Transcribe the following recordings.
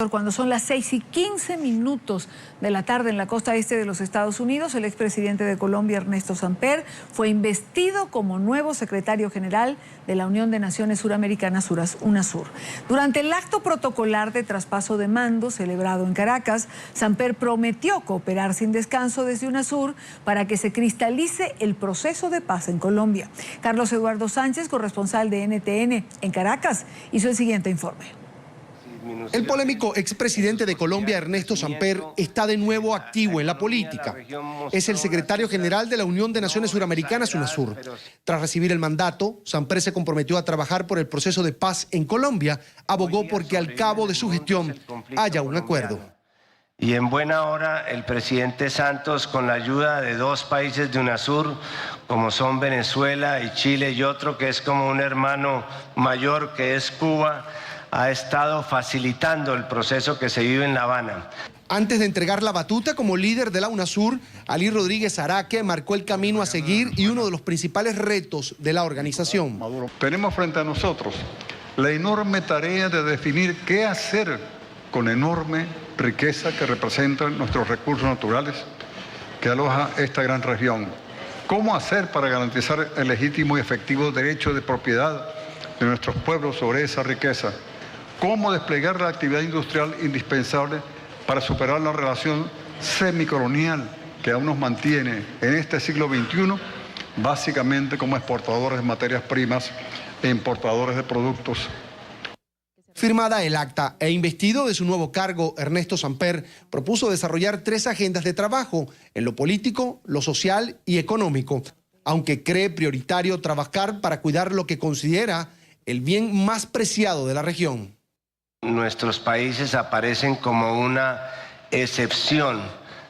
Cuando son las 6:15 de la tarde en la costa este de los Estados Unidos, el expresidente de Colombia, Ernesto Samper, fue investido como nuevo secretario general de la Unión de Naciones Suramericanas, UNASUR. Durante el acto protocolar de traspaso de mando celebrado en Caracas, Samper prometió cooperar sin descanso desde UNASUR para que se cristalice el proceso de paz en Colombia. Carlos Eduardo Sánchez, corresponsal de NTN en Caracas, hizo el siguiente informe. El polémico expresidente de Colombia, Ernesto Samper, está de nuevo activo en la política. Es el secretario general de la Unión de Naciones Suramericanas, UNASUR. Tras recibir el mandato, Samper se comprometió a trabajar por el proceso de paz en Colombia, abogó porque al cabo de su gestión haya un acuerdo. Y en buena hora, el presidente Santos, con la ayuda de dos países de UNASUR, como son Venezuela y Chile, y otro que es como un hermano mayor, que es Cuba, ha estado facilitando el proceso que se vive en La Habana. Antes de entregar la batuta como líder de la UNASUR, Ali Rodríguez Araque marcó el camino a seguir y uno de los principales retos de la organización. Tenemos frente a nosotros la enorme tarea de definir qué hacer con la enorme riqueza que representan nuestros recursos naturales que aloja esta gran región. ¿Cómo hacer para garantizar el legítimo y efectivo derecho de propiedad de nuestros pueblos sobre esa riqueza? ¿Cómo desplegar la actividad industrial indispensable para superar la relación semicolonial que aún nos mantiene en este siglo XXI, básicamente como exportadores de materias primas e importadores de productos? Firmada el acta e investido de su nuevo cargo, Ernesto Samper propuso desarrollar 3 agendas de trabajo en lo político, lo social y económico, aunque cree prioritario trabajar para cuidar lo que considera el bien más preciado de la región. Nuestros países aparecen como una excepción.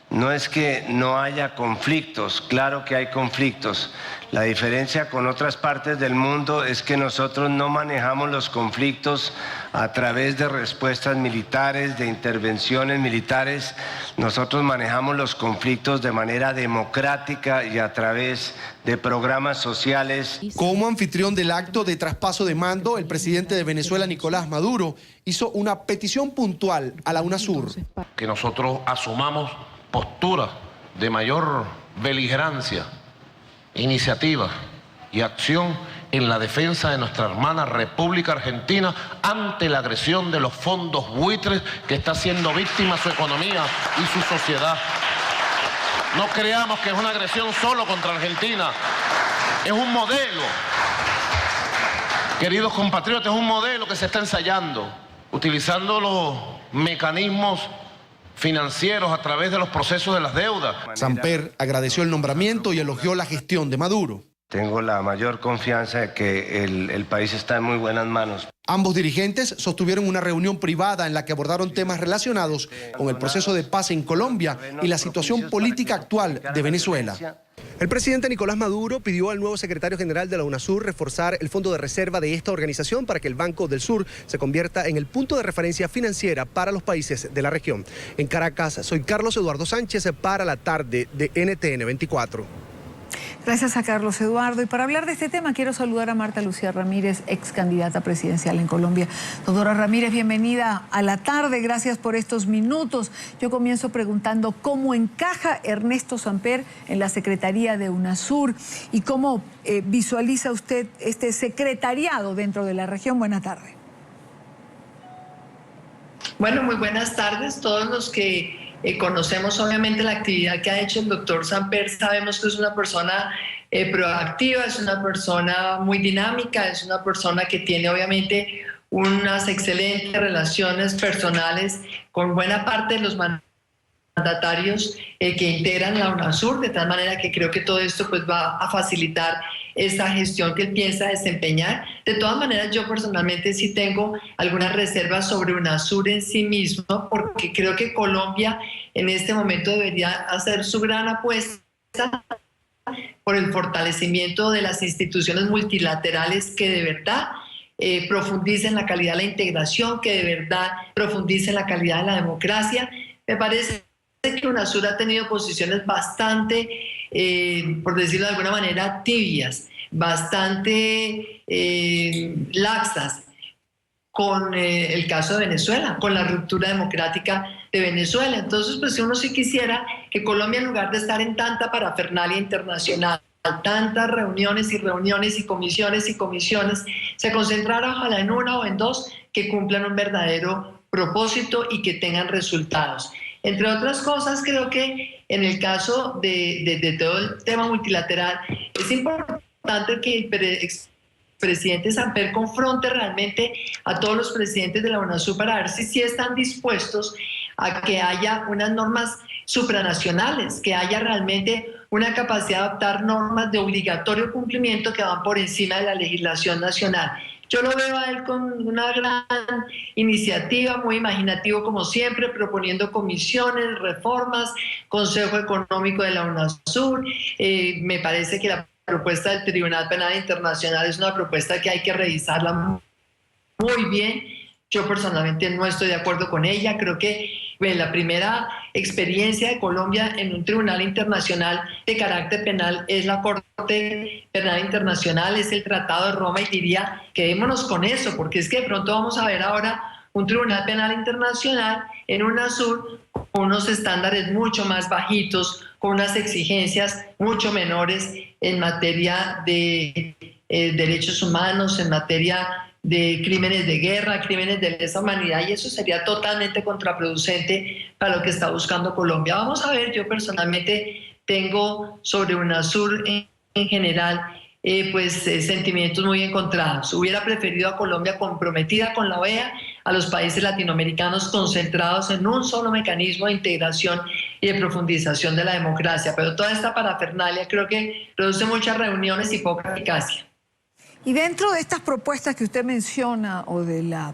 No es que no haya conflictos, claro que hay conflictos. La diferencia con otras partes del mundo es que nosotros no manejamos los conflictos a través de respuestas militares, de intervenciones militares. Nosotros manejamos los conflictos de manera democrática y a través de programas sociales. Como anfitrión del acto de traspaso de mando, el presidente de Venezuela, Nicolás Maduro, hizo una petición puntual a la UNASUR. Que nosotros asumamos postura de mayor beligerancia, iniciativa y acción en la defensa de nuestra hermana República Argentina ante la agresión de los fondos buitres que está siendo víctima su economía y su sociedad. No creamos que es una agresión solo contra Argentina, es un modelo, queridos compatriotas, es un modelo que se está ensayando, utilizando los mecanismos financieros a través de los procesos de las deudas. Samper agradeció el nombramiento y elogió la gestión de Maduro. Tengo la mayor confianza de que el país está en muy buenas manos. Ambos dirigentes sostuvieron una reunión privada en la que abordaron temas relacionados con el proceso de paz en Colombia y la situación política actual de Venezuela. El presidente Nicolás Maduro pidió al nuevo secretario general de la UNASUR reforzar el fondo de reserva de esta organización para que el Banco del Sur se convierta en el punto de referencia financiera para los países de la región. En Caracas, soy Carlos Eduardo Sánchez para la tarde de NTN 24. Gracias a Carlos Eduardo. Y para hablar de este tema quiero saludar a Marta Lucía Ramírez, ex candidata presidencial en Colombia. Doctora Ramírez, bienvenida a la tarde. Gracias por estos minutos. Yo comienzo preguntando cómo encaja Ernesto Samper en la Secretaría de UNASUR y cómo visualiza usted este secretariado dentro de la región. Buena tarde. Bueno, muy buenas tardes. Todos los que conocemos obviamente la actividad que ha hecho el doctor Samper, sabemos que es una persona proactiva, es una persona muy dinámica, es una persona que tiene obviamente unas excelentes relaciones personales con buena parte de los mandatarios que integran la UNASUR, de tal manera que creo que todo esto pues va a facilitar esa gestión que él piensa desempeñar. De todas maneras, yo personalmente sí tengo algunas reservas sobre UNASUR en sí mismo, porque creo que Colombia en este momento debería hacer su gran apuesta por el fortalecimiento de las instituciones multilaterales que de verdad profundicen la calidad de la integración, que de verdad profundicen la calidad de la democracia. Me parece que UNASUR ha tenido posiciones bastante, por decirlo de alguna manera, tibias, bastante laxas. con el caso de Venezuela, con la ruptura democrática de Venezuela. Entonces, pues uno sí quisiera que Colombia, en lugar de estar en tanta parafernalia internacional, tantas reuniones y reuniones y comisiones, se concentrara ojalá en una o en dos que cumplan un verdadero propósito y que tengan resultados. Entre otras cosas, creo que en el caso de todo el tema multilateral, es importante que el presidente Samper confronte realmente a todos los presidentes de la UNASUR para ver si están dispuestos a que haya unas normas supranacionales, que haya realmente una capacidad de adoptar normas de obligatorio cumplimiento que van por encima de la legislación nacional. Yo lo veo a él con una gran iniciativa, muy imaginativo como siempre, proponiendo comisiones, reformas, Consejo Económico de la UNASUR. Me parece que la propuesta del Tribunal Penal Internacional es una propuesta que hay que revisarla muy bien. Yo personalmente no estoy de acuerdo con ella. Creo que la primera experiencia de Colombia en un tribunal internacional de carácter penal es la Corte Penal Internacional, es el Tratado de Roma, y diría, quedémonos con eso, porque es que de pronto vamos a ver ahora un tribunal penal internacional en UNASUR con unos estándares mucho más bajitos, con unas exigencias mucho menores en materia de derechos humanos, en materia de crímenes de guerra, crímenes de lesa humanidad, y eso sería totalmente contraproducente para lo que está buscando Colombia. Vamos a ver, yo personalmente tengo sobre UNASUR en general sentimientos muy encontrados. Hubiera preferido a Colombia comprometida con la OEA, a los países latinoamericanos concentrados en un solo mecanismo de integración y de profundización de la democracia, pero toda esta parafernalia creo que produce muchas reuniones y poca eficacia. Y dentro de estas propuestas que usted menciona o de la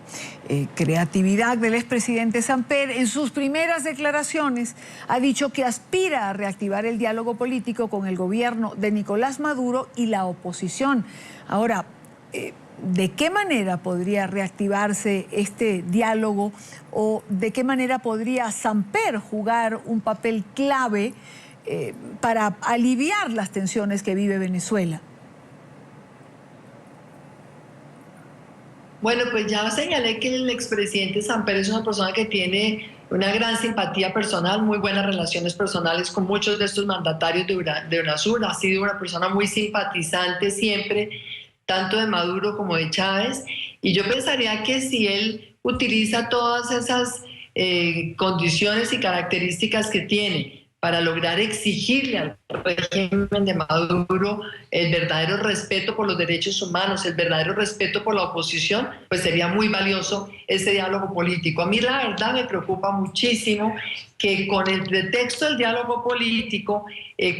creatividad del expresidente Samper, en sus primeras declaraciones ha dicho que aspira a reactivar el diálogo político con el gobierno de Nicolás Maduro y la oposición. Ahora, ¿de qué manera podría reactivarse este diálogo o de qué manera podría Samper jugar un papel clave para aliviar las tensiones que vive Venezuela? Bueno, pues ya señalé que el expresidente Samper es una persona que tiene una gran simpatía personal, muy buenas relaciones personales con muchos de estos mandatarios de UNASUR. Ha sido una persona muy simpatizante siempre, tanto de Maduro como de Chávez. Y yo pensaría que si él utiliza todas esas condiciones y características que tiene para lograr exigirle al régimen de Maduro el verdadero respeto por los derechos humanos, el verdadero respeto por la oposición, pues sería muy valioso ese diálogo político. A mí la verdad me preocupa muchísimo que con el pretexto del diálogo político,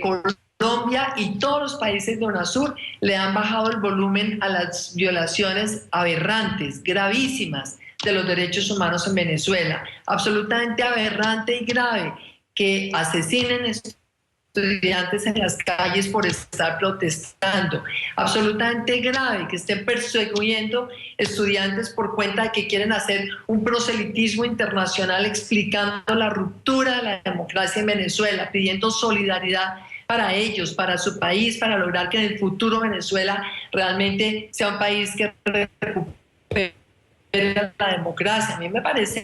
Colombia y todos los países de UNASUR le han bajado el volumen a las violaciones aberrantes, gravísimas, de los derechos humanos en Venezuela. Absolutamente aberrante y grave que asesinen estudiantes en las calles por estar protestando. Absolutamente grave que estén persiguiendo estudiantes por cuenta de que quieren hacer un proselitismo internacional explicando la ruptura de la democracia en Venezuela, pidiendo solidaridad para ellos, para su país, para lograr que en el futuro Venezuela realmente sea un país que recupere la democracia. A mí me parece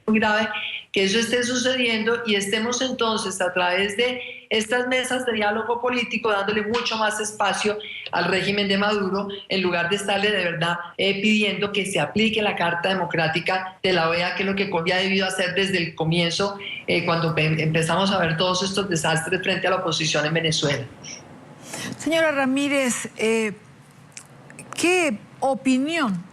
muy grave que eso esté sucediendo y estemos entonces a través de estas mesas de diálogo político dándole mucho más espacio al régimen de Maduro en lugar de estarle de verdad pidiendo que se aplique la Carta Democrática de la OEA, que es lo que Colombia ha debido hacer desde el comienzo cuando empezamos a ver todos estos desastres frente a la oposición en Venezuela. Señora Ramírez, ¿qué opinión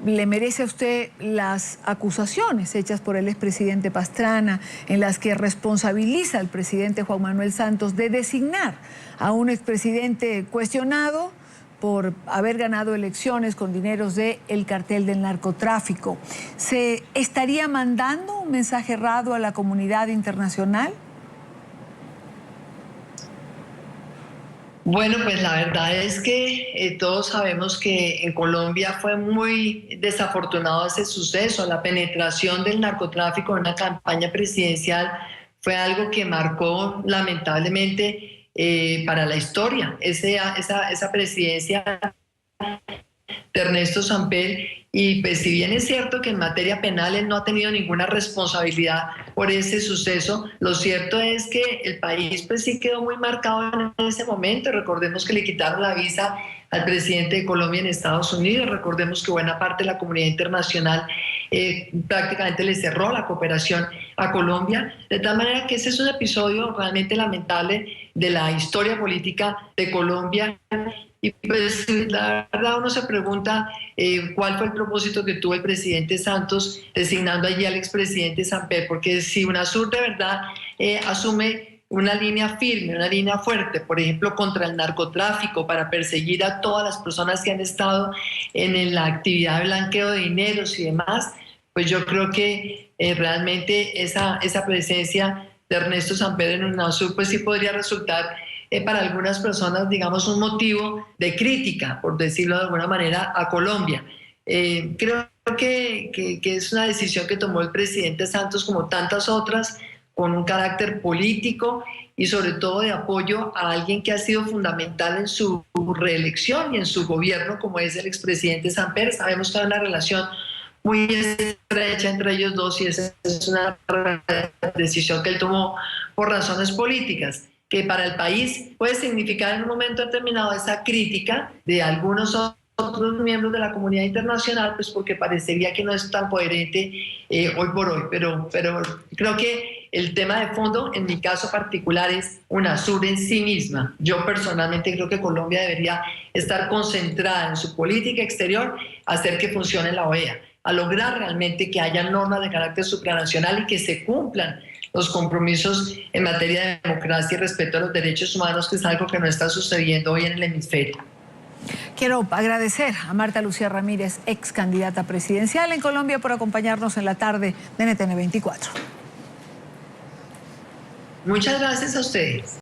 le merece a usted las acusaciones hechas por el expresidente Pastrana en las que responsabiliza al presidente Juan Manuel Santos de designar a un expresidente cuestionado por haber ganado elecciones con dineros del cartel del narcotráfico? ¿Se estaría mandando un mensaje errado a la comunidad internacional? Bueno, pues la verdad es que todos sabemos que en Colombia fue muy desafortunado ese suceso. La penetración del narcotráfico en una campaña presidencial fue algo que marcó lamentablemente para la historia. Esa presidencia de Ernesto Samper. Y pues si bien es cierto que en materia penal él no ha tenido ninguna responsabilidad por ese suceso, lo cierto es que el país pues sí quedó muy marcado en ese momento. Recordemos que le quitaron la visa al presidente de Colombia en Estados Unidos, recordemos que buena parte de la comunidad internacional prácticamente le cerró la cooperación a Colombia, de tal manera que ese es un episodio realmente lamentable de la historia política de Colombia. Y pues la verdad uno se pregunta cuál fue el propósito que tuvo el presidente Santos designando allí al expresidente Samper, porque si UNASUR de verdad asume una línea firme, una línea fuerte, por ejemplo, contra el narcotráfico, para perseguir a todas las personas que han estado en la actividad de blanqueo de dineros y demás, pues yo creo que realmente esa presencia de Ernesto Samper en UNASUR pues sí podría resultar para algunas personas, digamos, un motivo de crítica, por decirlo de alguna manera, a Colombia. Creo que es una decisión que tomó el presidente Santos, como tantas otras, con un carácter político y sobre todo de apoyo a alguien que ha sido fundamental en su reelección y en su gobierno, como es el expresidente Samper. Sabemos que hay una relación muy estrecha entre ellos dos y esa es una decisión que él tomó por razones políticas, que para el país puede significar en un momento determinado esa crítica de algunos otros miembros de la comunidad internacional, pues porque parecería que no es tan coherente hoy por hoy, pero creo que el tema de fondo, en mi caso particular, es UNASUR en sí misma. Yo personalmente creo que Colombia debería estar concentrada en su política exterior, hacer que funcione la OEA, a lograr realmente que haya normas de carácter supranacional y que se cumplan los compromisos en materia de democracia y respeto a los derechos humanos, que es algo que no está sucediendo hoy en el hemisferio. Quiero agradecer a Marta Lucía Ramírez, ex candidata presidencial en Colombia, por acompañarnos en la tarde de NTN 24. Muchas gracias a ustedes.